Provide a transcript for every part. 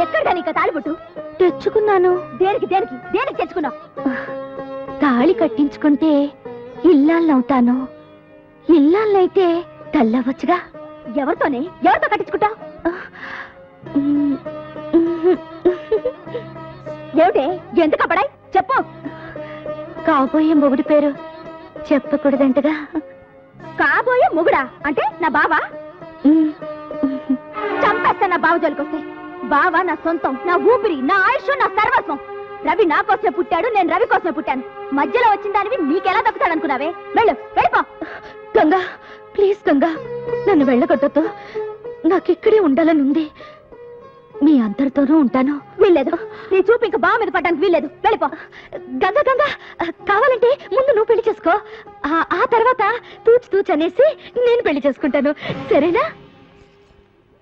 ఎక్కడ నీకు తాళిబొట్టు? తెచ్చుకున్నాను. దేనికి దేనికి దేనికి తెచ్చుకున్నావు? తాళి కట్టించుకుంటే ఇల్లాలవుతాను, ఇల్లాలైతే తల్లవచ్చుగా. ఎవరితోనే? ఎవరితో కట్టించుకుంటావు? ఏమిటే ఎందుకు అప్పడాయి? చెప్పు. కాబోయే మొగుడి పేరు చెప్పకూడదంటగా. కాబోయే మొగుడా అంటే నా బావా? చంపేస్తా నా బావ జోలికొస్తే. బావ నా సొంతం, నా ఊపిరి, నా ఆయుష్, నా సర్వస్వం. రవి నా కోసమే పుట్టాడు, నేను రవి కోసమే పుట్టాను. మధ్యలో వచ్చిన దానివి నీకెలా దక్కుతాడనుకున్నావే? వెళ్ళు, వెళ్ళిపో. గంగా ప్లీజ్ గంగా, నన్ను వెళ్ళగొట్టొద్దు. నాకిక్కడే ఉండాలని ఉంది. మీ అందరితోనూ ఉంటాను. వీల్లేదు, నీ చూపు ఇంకా బావ మీద పడ్డానికి వీల్లేదు. వెళ్ళిపో. గంగా గంగా, కావాలంటే ముందు నువ్వు పెళ్లి చేసుకో, ఆ తర్వాత తూచు తూచు అనేసి నేను పెళ్లి చేసుకుంటాను, సరేనా?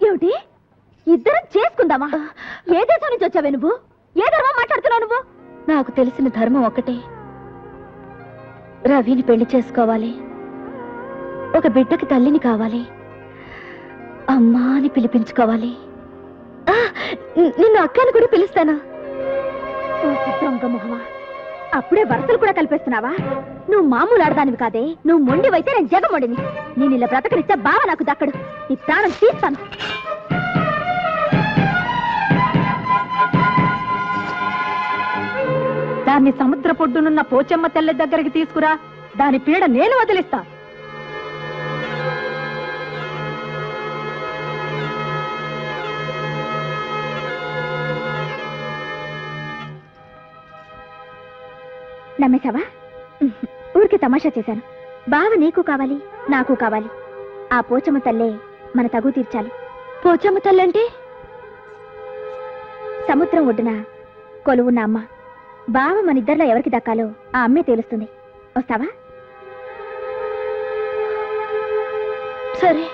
ఏమిటి ఇద్దరం చేసుకుందామా? ఏ దేశం నుంచి వచ్చావే నువ్వు? ఏ ధర్మం మాట్లాడుతున్నావు నువ్వు? నాకు తెలిసిన ధర్మం ఒకటే, రవిని పెళ్లి చేసుకోవాలి, ఒక బిడ్డకి తల్లిని కావాలి, అమ్మా అని పిలిపించుకోవాలి. నిన్ను అక్కని కూడా పిలుస్తాను. దొంగ మొహమా, అప్పుడే వరసలు కూడా కల్పిస్తున్నావా? నువ్వు మామూలు ఆడదానివి కాదే, నువ్వు మొండివైతే నేను జగమొండిని. నేను ఇలా బ్రతకనిస్తే బావ నాకు దక్కడు, నీ ప్రాణం తీస్తాను. దాన్ని సముద్ర పొడ్డునున్న పోచమ్మ తెల్ల దగ్గరికి తీసుకురా, దాని పీడ నేను వదిలిస్తా. నమ్మేశావా? ఊరికి తమాషా చేశాను. బావ నీకు కావాలి, నాకు కావాలి. ఆ పోచమ్మ తల్లే మన తగు తీర్చాలి. పోచమ్మ తల్లంటే సముద్రం ఒడ్డున కొలువున్న అమ్మ. బావ మన ఇద్దరిలో ఎవరికి దక్కాలో ఆ అమ్మే తెలుస్తుంది. వస్తావా? సరే.